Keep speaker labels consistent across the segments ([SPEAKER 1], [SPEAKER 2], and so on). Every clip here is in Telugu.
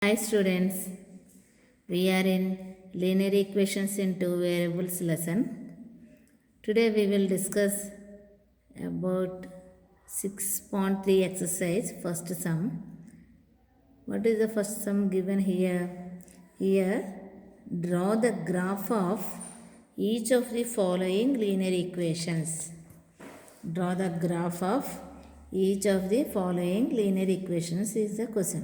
[SPEAKER 1] Hi students, we are in linear equations in two variables lesson. Today we will discuss about 6.3 exercise, first sum. What is the first sum given here? Here, draw the graph of each of the following linear equations. Draw the graph of each of the following linear equations is the question.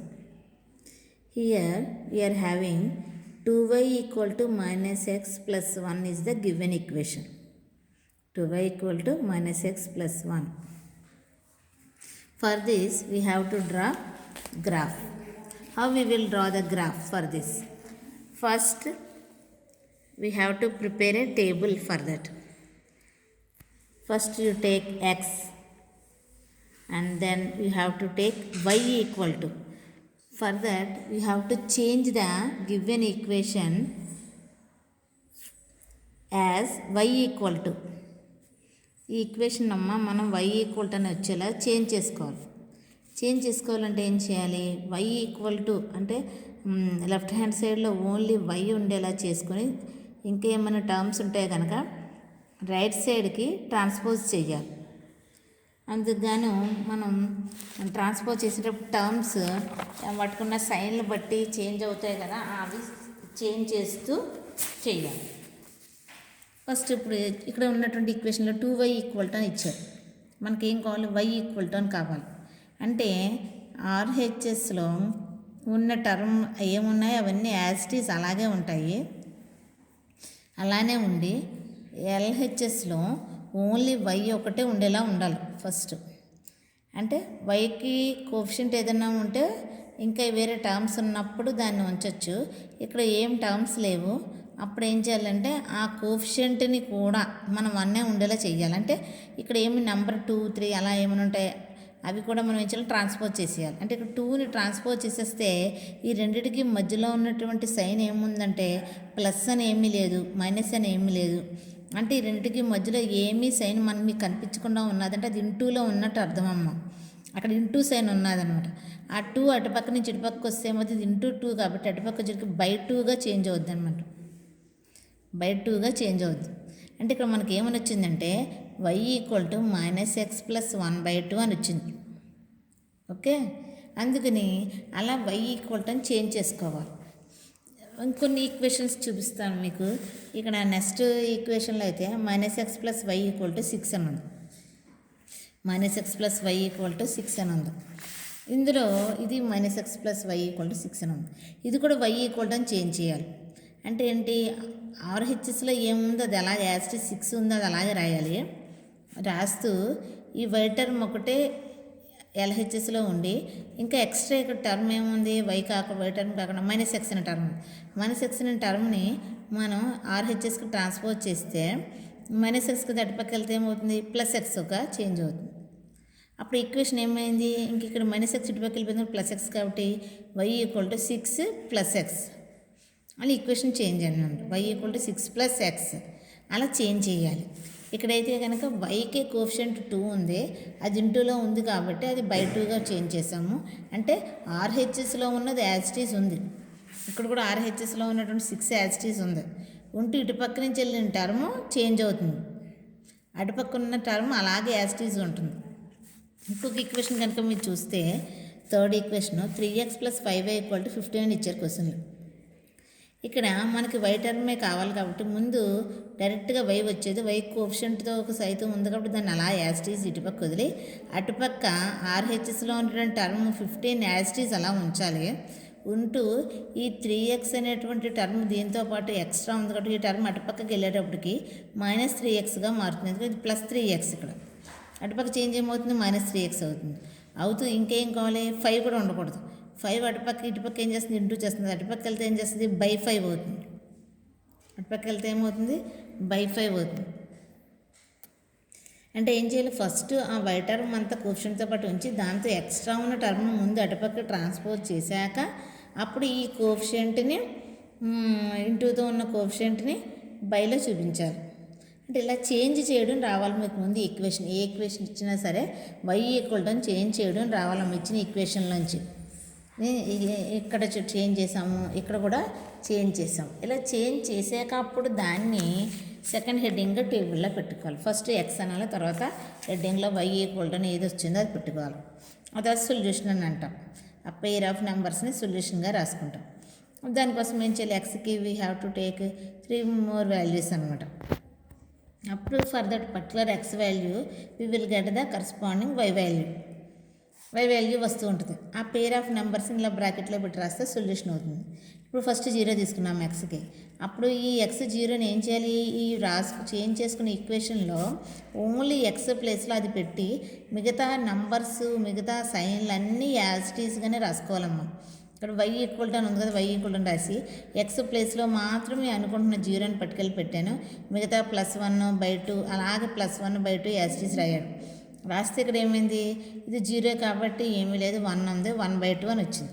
[SPEAKER 1] Here we are having 2y equal to minus x plus 1 is the given equation. 2y equal to minus x plus 1. For this we have to draw graph. How we will draw the graph for this? First we have to prepare a table for that. First you take x and then you have to take y equal to. For that we have to change the given equation as y equal to. ఈ ఈక్వేషన్ మనం y ఈక్వల్ టు అని వచ్చేలా చేంజ్ చేసుకోవాలంటే ఏం చేయాలి? y ఈక్వల్ టు అంటే లెఫ్ట్ హ్యాండ్ సైడ్లో ఓన్లీ y ఉండేలా చేసుకొని ఇంకేమైనా టర్మ్స్ ఉంటాయి కనుక రైట్ సైడ్కి ట్రాన్స్పోజ్ చేయాలి. అందుకుగాను మనం ట్రాన్స్పోజ్ చేసేటప్పుడు టర్మ్స్ పట్టుకున్న సైన్లు బట్టి చేంజ్ అవుతాయి కదా, అవి చేంజ్ చేస్తూ చేయాలి. ఫస్ట్ ఇప్పుడు ఇక్కడ ఉన్నటువంటి ఈక్వేషన్లో 2y ఈక్వల్ టు అని ఇచ్చారు. మనకేం కావాలి? y ఈక్వల్ టు అని కావాలి. అంటే ఆర్హెచ్ఎస్లో ఉన్న టర్మ్ ఏమున్నాయో అవన్నీ యాజ్ ఇట్ ఈజ్ అలాగే ఉంటాయి. అలానే ఉండి ఎల్హెచ్ఎస్లో ఓన్లీ y ఒకటే ఉండేలా ఉండాలి ఫస్ట్. అంటే వైకి కోఫిషియంట్ ఏదైనా ఉంటే ఇంకా వేరే టర్మ్స్ ఉన్నప్పుడు దాన్ని ఉంచవచ్చు. ఇక్కడ ఏం టర్మ్స్ లేవు, అప్పుడు ఏం చేయాలంటే ఆ కోఫిషియంట్ని కూడా మనం 1 ఉండేలా చేయాలి. అంటే ఇక్కడ ఏమి నెంబర్ 2, 3 అలా ఏమైనా ఉంటాయి అవి కూడా మనం ఏం చేయాలి? ట్రాన్స్పోజ్ చేసేయాలి. అంటే ఇక్కడ 2ని ట్రాన్స్పోజ్ చేసేస్తే ఈ రెండిటికి మధ్యలో ఉన్నటువంటి సైన్ ఏముందంటే ప్లస్ అని ఏమీ లేదు, మైనస్ అని ఏమీ లేదు. అంటే ఈ రెండింటికి మధ్యలో ఏమీ సైన్ మీకు కనిపించకుండా ఉన్నదంటే అది ఇంటూలో ఉన్నట్టు అర్థం అమ్మ. అక్కడ ఇంటూ సైన్ ఉన్నదనమాట. ఆ 2 అటుపక్క నుంచి ఇటుపక్కకు వస్తే ఏమవుతుంది? ఇది ఇంటూ 2 కాబట్టి అటుపక్క జరిగి బై 2గా చేంజ్ అవుద్ది అనమాట. బై 2గా చేంజ్ అవుద్ది. అంటే ఇక్కడ మనకి ఏమని వచ్చిందంటే y equal to minus x plus 1/2 అని వచ్చింది. ఓకే, అందుకని అలా y ఈక్వల్ టు అని చేంజ్ చేసుకోవాలి. ఇంకొన్ని ఈక్వేషన్స్ చూపిస్తాను మీకు. ఇక్కడ నెక్స్ట్ ఈక్వేషన్లో అయితే minus x plus y equal to 6 అని ఉంది. Minus x plus y equal to 6 అని ఉంది. ఇందులో ఇది minus x plus y equal to 6 అని ఉంది. ఇది కూడా వై ఈక్వల్ టు అని చేంజ్ చేయాలి. అంటే ఏంటి? ఆర్హెచ్ఎస్లో ఏముందో అది అలాగే యాజ్ 6 ఉందో అది అలాగే రాయాలి. రాస్తూ ఈ వై టర్మ్ ఒకటే ఎల్హెచ్ఎస్లో ఉండి ఇంకా ఎక్స్ట్రా ఇక్కడ టర్మ్ ఏముంది? వై టర్మ్ కాకుండా మైనస్ ఎక్స్ అనే టర్మ్. మైనస్ ఎక్స్ అనే టర్మ్ని మనం ఆర్హెచ్ఎస్కి ట్రాన్స్పోజ్ చేస్తే మైనస్ ఎక్స్కి అటుపక్క వెళ్తే ఏమవుతుంది? ప్లస్ ఎక్స్గా చేంజ్ అవుతుంది. అప్పుడు ఈక్వేషన్ ఏమైంది? ఇంక ఇక్కడ మైనస్ ఎక్స్ ఇటుపక్క వెళ్ళిపోయింది ప్లస్ ఎక్స్ కాబట్టి y equal to 6 plus x అని ఈక్వేషన్ చేంజ్ అన్నమాట. Y equal to 6 plus x అలా చేంజ్ చేయాలి. ఇక్కడైతే కనుక వైకే కోఫిషియంట్ 2 ఉంది, అది ఇంటూలో ఉంది కాబట్టి అది బై 2గా చేంజ్ చేసాము. అంటే ఆర్హెచ్ఎస్లో ఉన్నది యాజ్ ఇట్ ఈజ్ ఉంది. ఇక్కడ కూడా ఆర్హెచ్ఎస్లో ఉన్నటువంటి 6 యాజ్ ఇట్ ఈజ్ ఉంది. ఉంటూ ఇటుపక్క నుంచి వెళ్ళిన టర్మ్ చేంజ్ అవుతుంది, అటుపక్క ఉన్న టర్మ్ అలాగే యాజ్ ఇట్ ఈజ్ ఉంటుంది. ఇంకొక ఈక్వేషన్ కనుక మీరు చూస్తే third equation 3x plus 5y equal to 15 ఇచ్చారు క్వశ్చన్లో. ఇక్కడ మనకి వై టర్మే కావాలి కాబట్టి ముందు డైరెక్ట్గా వై వచ్చేది. వై కోఫిషియంట్తో ఒక సైతం ఉంది కాబట్టి దాన్ని అలా యాస్టీజ్ ఇటుపక్క వదిలి అటుపక్క ఆర్హెచ్ఎస్లో ఉన్నటువంటి టర్మ్ 15 యాస్టీజ్ అలా ఉంచాలి. ఉంటూ ఈ 3x అనేటువంటి టర్మ్ దీంతో పాటు ఎక్స్ట్రా ఉంది కాబట్టి ఈ టర్మ్ అటుపక్కకి వెళ్ళేటప్పటికి మైనస్ 3xగా మారుతుంది. ఎందుకంటే ఇది ప్లస్ 3x ఇక్కడ అటుపక్క చేంజ్ ఏమవుతుంది? మైనస్ 3x అవుతూ ఇంకేం కావాలి? 5 కూడా ఉండకూడదు. 5 అటుపక్క ఇటుపక్క ఏం చేస్తుంది? ఇంటూ చేస్తుంది. అటుపక్క వెళ్తే ఏం చేస్తుంది? బై 5 అవుతుంది. అటుపక్క వెళ్తే ఏమవుతుంది? బై 5 అవుతుంది. అంటే ఏం చేయాలి? ఫస్ట్ ఆ వై టర్మ్ అంతా కోఫిషియంట్తో పాటు ఉంచి దాంతో ఎక్స్ట్రా ఉన్న టర్మ్ ముందు అటుపక్క ట్రాన్స్పోజ్ చేశాక అప్పుడు ఈ కోఫిషియంట్ని ఇంటూతో ఉన్న కోఫిషియంట్ని బైలో చూపించాలి. అంటే ఇలా చేంజ్ చేయడం రావాలి మీకు ముందు ఈక్వేషన్. ఏ ఈక్వేషన్ ఇచ్చినా సరే వై ఈక్వల్ టు చేంజ్ చేయడం రావాలి ఇచ్చిన ఈక్వేషన్లోంచి. ఇక్కడ చేంజ్ చేసాము, ఇక్కడ కూడా చేంజ్ చేసాము. ఇలా చేంజ్ చేసాక అప్పుడు దాన్ని సెకండ్ హెడ్డింగ్ టేబుల్లో పెట్టుకోవాలి. ఫస్ట్ ఎక్స్ అనాలి, తర్వాత హెడ్డింగ్లో వై ఈక్వల్ టు ఏది వచ్చిందో అది పెట్టుకోవాలి. అది సొల్యూషన్ అని అంటాం. ఆ పెయిర్ ఆఫ్ నెంబర్స్ని సొల్యూషన్గా రాసుకుంటాం. దానికోసం ఏం చేయాలి, ఎక్స్కి we have to take 3 more values అనమాట. అప్పుడు for that particular X value we will get the corresponding Y value వస్తూ ఉంటుంది. ఆ పేర్ ఆఫ్ నెంబర్స్ని ఇలా బ్రాకెట్లో పెట్టి రాస్తే సొల్యూషన్ అవుతుంది. ఇప్పుడు ఫస్ట్ 0 తీసుకున్నాం ఎక్స్కి. అప్పుడు ఈ ఎక్స్ 0ని ఏం చేయాలి, ఈ చేంజ్ చేసుకునే ఈక్వేషన్లో ఓన్లీ ఎక్స్ ప్లేస్లో అది పెట్టి మిగతా నంబర్స్ మిగతా సైన్లు అన్నీ యాజ్ ఇట్ ఈస్గానే రాసుకోవాలమ్మా. ఇక్కడ వై ఈక్వల్ టు అని ఉంది కదా, వై ఈక్వల్ టు రాసి ఎక్స్ ప్లేస్లో మాత్రమే అనుకుంటున్న 0ని పట్టుకెళ్ళి పెట్టాను. మిగతా +1/2 అలాగే +1/2 యాజ్ ఇట్ ఈస్ రాయాడు. రాస్తే ఇక్కడ ఏమైంది, ఇది 0 కాబట్టి ఏమీ లేదు, 1 ఉంది, 1/2 అని వచ్చింది.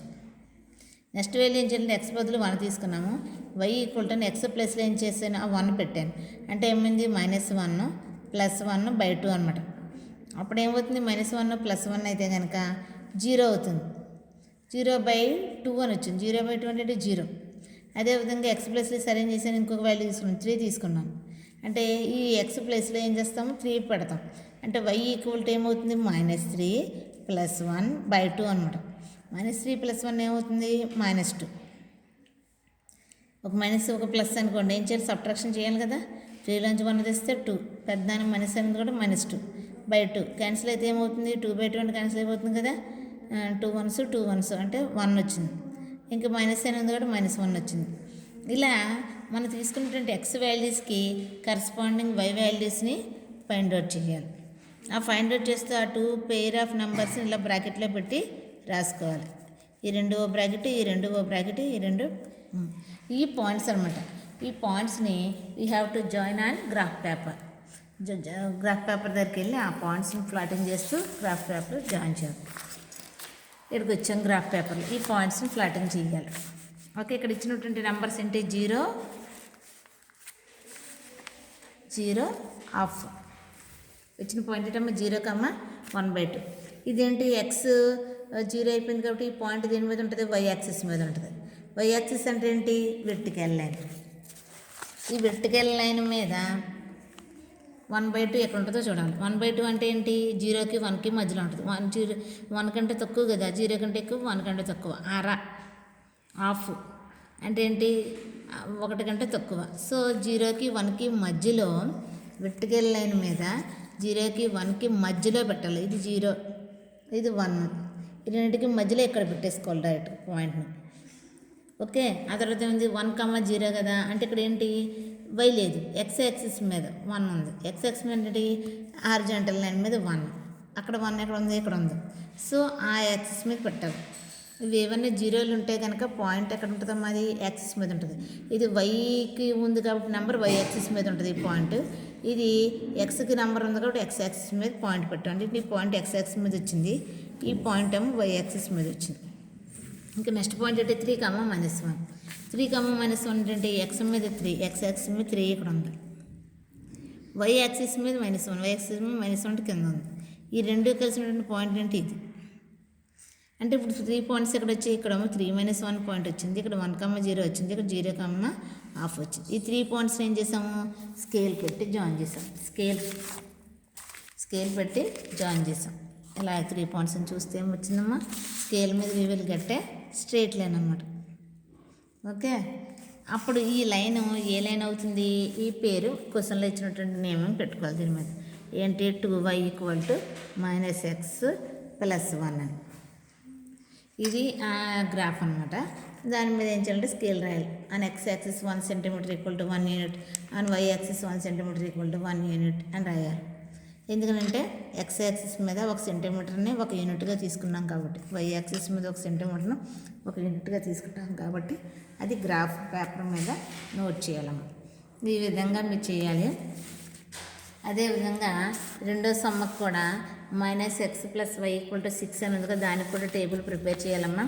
[SPEAKER 1] నెక్స్ట్ వాల్యూ ఏం చేయాలంటే ఎక్స్ బదులు 1 తీసుకున్నాము. వై ఈక్వల్ టు ఎక్స్ ప్లేస్లో ఏం చేశాను, ఆ 1 పెట్టాను. అంటే ఏమైంది, -1 +1/2 అనమాట. అప్పుడు ఏమవుతుంది, -1 +1 అయితే కనుక 0 అవుతుంది. 0/2 అని వచ్చింది. 0/2 అంటే 0. అదేవిధంగా ఎక్స్ ప్లేస్లో సరైన చేశాను, ఇంకొక వాల్యూ తీసుకున్నాను, 3 తీసుకున్నాను. అంటే ఈ ఎక్స్ ప్లేస్లో ఏం చేస్తాము, 3 పెడతాం. అంటే వై ఈక్వల్ టు ఏమవుతుంది, -3 +1/2 అనమాట. -3 + 1 ఏమవుతుంది, -2. ఒక మైనస్ ఒక ప్లస్ అనుకోండి, ఏం చేయాలి, సబ్ట్రాక్షన్ చేయాలి కదా. 3లోంచి 1 తెస్తే 2, పెద్దాన్ని మైనస్ అనేది కూడా -2/2 క్యాన్సిల్ అయితే ఏమవుతుంది, 2/2 అంటే క్యాన్సిల్ అయిపోతుంది కదా. 2 1s అంటే 1 వచ్చింది. ఇంకా మైనస్ అనేది కూడా -1 వచ్చింది. ఇలా మనం తీసుకున్నటువంటి ఎక్స్ వాల్యూస్కి కరస్పాండింగ్ వై వాల్యూస్ని ఫైండ్ అవుట్ చేయాలి. ఆ ఫైండ్ అవుట్ చేస్తే ఆ 2 పెయిర్ ఆఫ్ నెంబర్స్ని ఇలా బ్రాకెట్లో పెట్టి రాసుకోవాలి. ఈ 2 బ్రాకెట్, ఈ 2 బ్రాకెట్, ఈ 2 ఈ పాయింట్స్ అనమాట. ఈ పాయింట్స్ని we have to join on graph paper. Graph paper దగ్గరికి వెళ్ళి ఆ పాయింట్స్ని ఫ్లాటింగ్ చేస్తూ గ్రాఫ్ పేపర్ జాయిన్ చేయాలి. ఇక్కడికి వచ్చాం గ్రాఫ్ పేపర్లో ఈ పాయింట్స్ని ఫ్లాటింగ్ చేయాలి. ఓకే, ఇక్కడ ఇచ్చినటువంటి నెంబర్స్ ఏంటి, 0 0 హాఫ్ ఇచ్చిన పాయింట్ ఏంటమ్మా, 0,1/2. ఇదేంటి, ఎక్స్ 0 అయిపోయింది కాబట్టి ఈ పాయింట్ దేని మీద ఉంటుంది, వై యాక్సిస్ మీద ఉంటుంది. వై యాక్సిస్ అంటే ఏంటి, వెర్టికల్ లైన్. ఈ వెర్టికల్ లైన్ మీద 1/2 ఎక్కడ ఉంటుందో చూడాలి. 1/2 అంటే ఏంటి, 0కి 1కి మధ్యలో ఉంటుంది. 1 కంటే తక్కువ కదా, 0 కంటే ఎక్కువ, 1 కంటే తక్కువ. హాఫ్ అంటే ఏంటి, 1 కంటే తక్కువ. సో 0కి 1కి మధ్యలో వెర్టికల్ లైన్ మీద 0కి 1కి మధ్యలో పెట్టాలి. ఇది 0, ఇది 1, ఈ రెండింటికి మధ్యలో ఇక్కడ పెట్టేసుకోవాలి డైరెక్ట్ పాయింట్ని. ఓకే, ఆ తర్వాత ఏమైంది, 1,0 కదా, అంటే ఇక్కడ ఏంటి, వై లేదు, ఎక్స్ యాక్సిస్ మీద 1 ఉంది. ఎక్స్ యాక్సిస్ మీద ఏంటి, హారిజాంటల్ లైన్ మీద 1, అక్కడ 1 ఎక్కడ ఉంది, ఇక్కడ ఉంది. సో ఆ యాక్సిస్ మీద పెట్టాలి. ఇవి ఏవన్నీ 0లు ఉంటే కనుక పాయింట్ ఎక్కడ ఉంటుందమ్మా, అది యాక్సిస్ మీద ఉంటుంది. ఇది వైకి ఉంది కాబట్టి నెంబర్ వై యాక్సిస్ మీద ఉంటుంది ఈ పాయింట్. ఇది ఎక్స్కి నెంబర్ ఉంది కాబట్టి ఎక్స్ యాక్సిస్ మీద పాయింట్ పెట్టండి. ఈ పాయింట్ ఎక్స్ యాక్సిస్ మీద వచ్చింది, ఈ పాయింట్ ఏమో వై యాక్సిస్ మీద వచ్చింది. ఇంకా నెక్స్ట్ పాయింట్ అంటే 3,-1. 3,-1 అంటే ఎక్స్ మీద 3, ఎక్స్ యాక్సిస్ మీద 3 ఇక్కడ ఉంది. వై యాక్సిస్ మీద -1, వై యాక్సిస్ మీద -1 కింద ఉంది. ఈ రెండు కలిసినటువంటి పాయింట్ ఏంటి, ఇది. అంటే ఇప్పుడు 3 పాయింట్స్ ఇక్కడ వచ్చి ఇక్కడ 3-1 పాయింట్ వచ్చింది, ఇక్కడ 1,0 వచ్చింది, ఇక్కడ 0,1/2 వచ్చింది. ఈ 3 పాయింట్స్ ఏం చేసాము, స్కేల్ పెట్టి జాయిన్ చేసాం. స్కేల్ పెట్టి జాయిన్ చేసాం. ఇలా 3 పాయింట్స్ని చూస్తే ఏమొచ్చిందమ్మా, స్కేల్ మీద we will get a straight line అనమాట. ఓకే, అప్పుడు ఈ లైన్ ఏ లైన్ అవుతుంది, ఈ పేరు క్వశ్చన్లో ఇచ్చినటువంటి నేమ్ పెట్టుకోవాలి. దీని మీద ఏంటి, 2y = -x + 1 అని. ఇది గ్రాఫ్ అనమాట. దాని మీద ఏం చేయాలంటే స్కేల్ రాయాలి. On x axis 1 cm = 1 unit, on y axis 1 cm = 1 unit అని రాయాలి. ఎందుకంటే x యాక్సిస్ మీద 1 సెంటీమీటర్ని 1 యూనిట్గా తీసుకున్నాం కాబట్టి, y యాక్సిస్ మీద 1 సెంటీమీటర్ను 1 యూనిట్గా తీసుకుంటాం కాబట్టి అది గ్రాఫ్ పేపర్ మీద నోట్ చేయాలమ్మా. ఈ విధంగా మీరు చేయాలి. అదేవిధంగా రెండో సమ్మకు కూడా -x + y = 6 అని ఉంది కదా, దానికి కూడా టేబుల్ ప్రిపేర్ చేయాలమ్మా.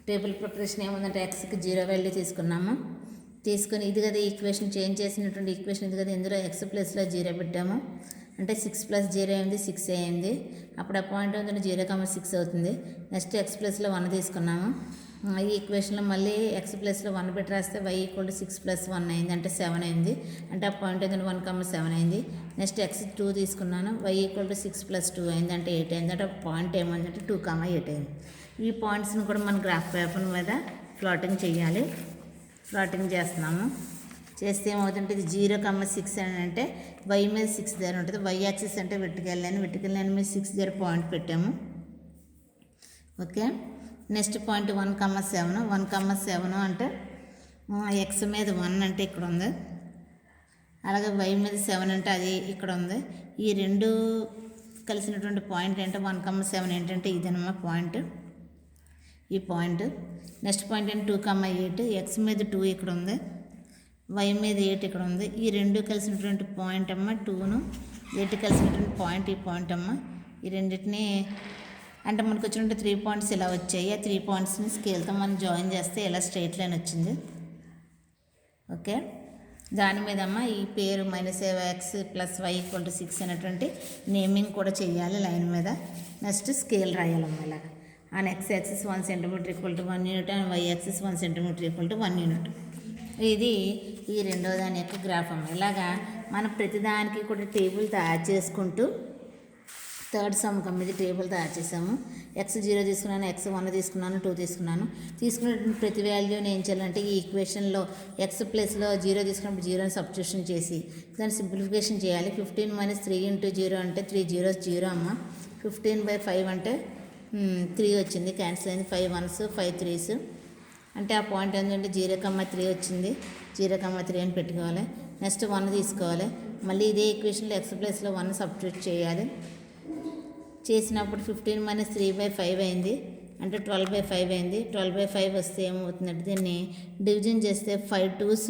[SPEAKER 1] టేబుల్ ప్రిపరేషన్ ఏముందంటే ఎక్స్కి 0 వాల్యూ తీసుకున్నాము. తీసుకొని ఇది కదా ఈక్వేషన్ చేంజ్ చేసినటువంటి ఈక్వేషన్ ఇది కదా, ఇందులో x ప్లేస్లో 0 పెట్టాము. అంటే 6 ప్లస్ 0 అయింది 6 అయింది. అప్పుడు ఆ పాయింట్ ఏంటంటే 0,6 అవుతుంది. నెక్స్ట్ ఎక్స్ ప్లస్లో 1 తీసుకున్నాము. ఈ ఈక్వేషన్లో మళ్ళీ ఎక్స్ ప్లస్లో 1 పెట్టి రాస్తే y ఈక్వల్ టు 6 ప్లస్ 1 అయింది, అంటే 7 అయింది. అంటే ఆ పాయింట్ ఏంటంటే 1,7 అయింది. నెక్స్ట్ ఎక్స్ 2 తీసుకున్నాను, y ఈక్వల్ టు 6 ప్లస్ 2 అయింది, అంటే 8 అయింది. అంటే పాయింట్ ఏమైందంటే 2,8 అయింది. ఈ పాయింట్స్ని కూడా మన గ్రాఫ్ పేపర్ మీద ప్లాటింగ్ చేయాలి. ప్లాటింగ్ చేస్తున్నాము. చేస్తే ఏమవుతుంటే ఇది 0,6 అని అంటే y మీద 6 దగ్గర ఉంటుంది. y యాక్సిస్ అంటే వెర్టికల్ లైన్ మీద 6 దగ్గర పాయింట్ పెట్టాము. ఓకే. నెక్స్ట్ పాయింట్ 1,7 అంటే ఎక్స్ మీద 1 అంటే ఇక్కడ ఉంది, అలాగే y మీద 7 అంటే అది ఇక్కడ ఉంది. ఈ రెండు కలిసినటువంటి పాయింట్ అంటే 1,7 ఏంటంటే ఇదన్నమాట పాయింట్, ఈ పాయింట్. నెక్స్ట్ పాయింట్ అంటే 2,8, ఎక్స్ మీద 2 ఇక్కడ ఉంది, y మీద 8 ఇక్కడ ఉంది. ఈ రెండు కలిసినటువంటి పాయింట్ అమ్మ 2ను 8 కలిసినటువంటి పాయింట్ ఈ పాయింట్ అమ్మ. ఈ రెండింటిని అంటే మనకు వచ్చినటువంటి 3 పాయింట్స్ ఇలా వచ్చాయి. ఆ 3 పాయింట్స్ని స్కేల్తో మనం జాయిన్ చేస్తే ఇలా స్ట్రైట్ లైన్ వచ్చింది. ఓకే. దాని మీద అమ్మ ఈ పేరు -7x + y = 6 అనేటువంటి నేమింగ్ కూడా చేయాలి లైన్ మీద. నెక్స్ట్ స్కేల్ రాయాలమ్మ ఇలాగా. And x axis 1 centimetre = 1 unit and y axis 1 centimetre = 1 unit. ఇది ఈ రెండో దాని యొక్క గ్రాఫ్ అమ్మ. ఇలాగా మనం ప్రతిదానికి కూడా టేబుల్ తయారు చేసుకుంటూ థర్డ్ సమ్ ఇది టేబుల్ తయారు చేసాము. x0 తీసుకున్నాను, x1 తీసుకున్నాను, 2 తీసుకున్నాను. తీసుకున్నటువంటి ప్రతి వాల్యూని ఏం చేయాలంటే ఈ ఈక్వేషన్లో x ప్లస్లో 0 తీసుకున్నప్పుడు 0ని సబ్స్టిట్యూషన్ చేసి దాన్ని సింప్లిఫికేషన్ చేయాలి. 15 - 3 × 0 అంటే 3 zeros 0 అమ్మ. 15/5 అంటే 3 వచ్చింది, క్యాన్సిల్ అయింది. 5 1s 5 3s అంటే ఆ పాయింట్ ఏంటంటే 0,3 వచ్చింది. 0,3 అని పెట్టుకోవాలి. నెక్స్ట్ 1 తీసుకోవాలి. మళ్ళీ ఇదే ఈక్వేషన్లో x ప్లస్లో 1 సబ్స్టిట్యూట్ చేయాలి. చేసినప్పుడు 15 - 3/5 అయింది, అంటే 12/5 అయింది. 12/5 వస్తే ఏమవుతుందంటే దీన్ని డివిజన్ చేస్తే 5 2s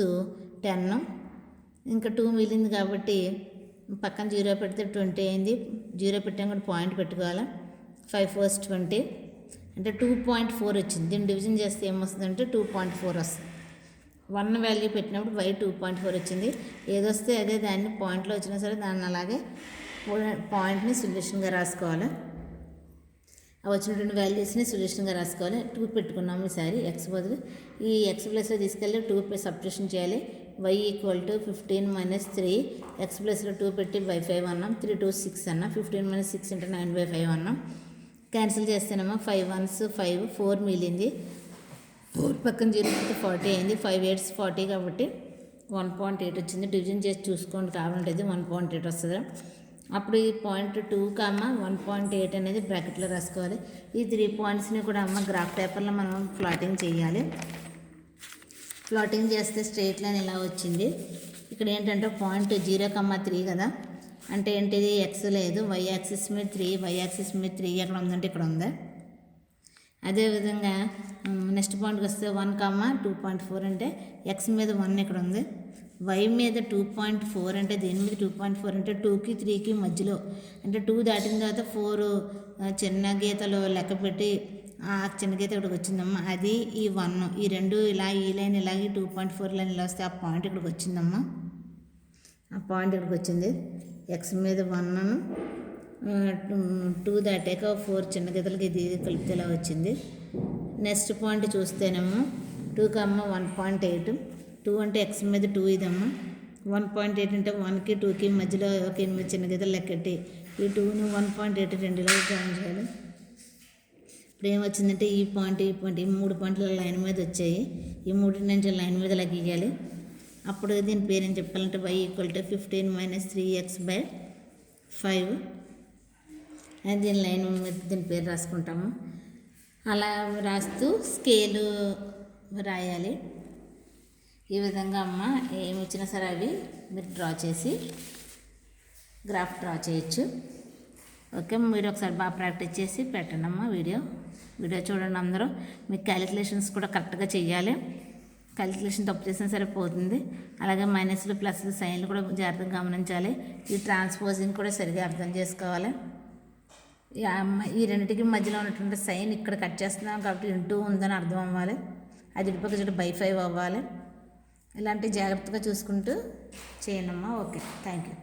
[SPEAKER 1] 10, ఇంకా 2 మిగిలింది కాబట్టి పక్కన 0 పెడితే 20 అయింది. 0 పెట్టాం కూడా పాయింట్ పెట్టుకోవాలి. 5 4s 20 అంటే 2.4 వచ్చింది. దీన్ని డివిజన్ చేస్తే ఏమొస్తుందంటే 2.4 వస్తుంది. 1 వాల్యూ పెట్టినప్పుడు y 2.4 వచ్చింది. ఏదొస్తే అదే దాన్ని పాయింట్లో వచ్చినా సరే దాన్ని అలాగే పాయింట్ని సొల్యూషన్గా రాసుకోవాలి. వచ్చినటువంటి వాల్యూస్ని సొల్యూషన్గా రాసుకోవాలి. 2 పెట్టుకున్నాము ఈసారి ఎక్స్ బదులు. ఈ ఎక్స్ ప్లస్లో తీసుకెళ్ళి 2 సబ్స్టిట్యూషన్ చేయాలి. y = 15 - 3, ఎక్స్ ప్లస్లో 2 పెట్టి /5 అన్నాం. 3 2 6 అన్నాం. 15 - 6 అంటే 9/5 అన్నాం. క్యాన్సిల్ చేస్తేనేమో 5 1s 5 4 మిగిలింది. 4 పక్కన 0 పెడితే 40 అయింది. 5 8s 40 కాబట్టి 1.8 వచ్చింది. డివిజన్ చేసి చూసుకోండి కావాలంటే 1.8 వస్తుంది. అప్పుడు ఈ పాయింట్ 2, 1.8 అనేది బ్రాకెట్లో రాసుకోవాలి. ఈ 3 పాయింట్స్ని కూడా అమ్మ గ్రాఫ్ పేపర్లో మనం ప్లాటింగ్ చేయాలి. ప్లాటింగ్ చేస్తే స్ట్రైట్ లైన్ ఇలా వచ్చింది. ఇక్కడ ఏంటంటే పాయింట్ 0,3 కదా, అంటే ఏంటిది ఎక్స్ లేదు, y యాక్సిస్ మీద 3, y యాక్సిస్ మీద 3 ఎక్కడ ఉందంటే ఇక్కడ ఉంది. అదేవిధంగా నెక్స్ట్ పాయింట్కి వస్తే 1, 2.4 అంటే ఎక్స్ మీద 1 ఇక్కడ ఉంది, y మీద 2.4 అంటే దీని మీద 2.4 అంటే 2కి 3కి మధ్యలో, అంటే 2 దాటిన తర్వాత 4 చిన్న గీతలు లెక్క పెట్టి ఆ చిన్న గీత ఇక్కడికి వచ్చిందమ్మా. అది ఈ 1 ఈ రెండు ఇలా ఈ లైన్ ఇలాగే 2.4 లైన్ ఇలా వస్తే ఆ పాయింట్ ఇక్కడికి వచ్చిందమ్మా. ఆ పాయింట్ ఇక్కడికి వచ్చింది. ఎక్స్ మీద 1 2 దాటాక 4 చిన్న గీతలకి ఇది కలిపితే ఇలా వచ్చింది. నెక్స్ట్ పాయింట్ చూస్తేనేమో 2, 1.8 2 అంటే ఎక్స్ మీద 2 ఇదమ్మా. 1.8 అంటే 1కి 2కి మధ్యలో ఒక 8 చిన్న గీతలు లెక్కెట్టి ఈ 2ను 1.8 రెండులో జాయిన్ చేయాలి. ఇప్పుడు ఏమొచ్చిందంటే ఈ పాయింట్ ఈ 3 పాయింట్లు లైన్ మీద వచ్చాయి. ఈ 3 నుంచి లైన్ మీద ఇలా గీయాలి. అప్పుడు దీని పేరు ఏం చెప్పాలంటే y = 15 - 3x/5 అని దీని లైన్ మీద దీని పేరు రాసుకుంటాము. అలా రాస్తూ స్కేలు రాయాలి. ఈ విధంగా అమ్మ ఏమి వచ్చినా సరే అవి మీరు డ్రా చేసి గ్రాఫ్ డ్రా చేయొచ్చు. ఓకే, మీరు ఒకసారి బాగా ప్రాక్టీస్ చేసి పెట్టండి అమ్మ. వీడియో చూడండి అందరూ. మీకు క్యాలిక్యులేషన్స్ కూడా కరెక్ట్గా చెయ్యాలి. క్యాలిక్యులేషన్ తప్పు చేసినా సరిపోతుంది. అలాగే మైనస్లు ప్లస్లు సైన్లు కూడా జాగ్రత్తగా గమనించాలి. ఈ ట్రాన్స్పోజింగ్ కూడా సరిగా అర్థం చేసుకోవాలి. ఈ రెండింటికి మధ్యలో ఉన్నటువంటి సైన్ ఇక్కడ కట్ చేస్తున్నాం కాబట్టి ఇంటూ ఉందని అర్థం అవ్వాలి. అది ఇటుపక్క చూడ /5 అవ్వాలి. ఇలాంటి జాగ్రత్తగా చూసుకుంటూ చేయండి అమ్మా. Okay, thank you.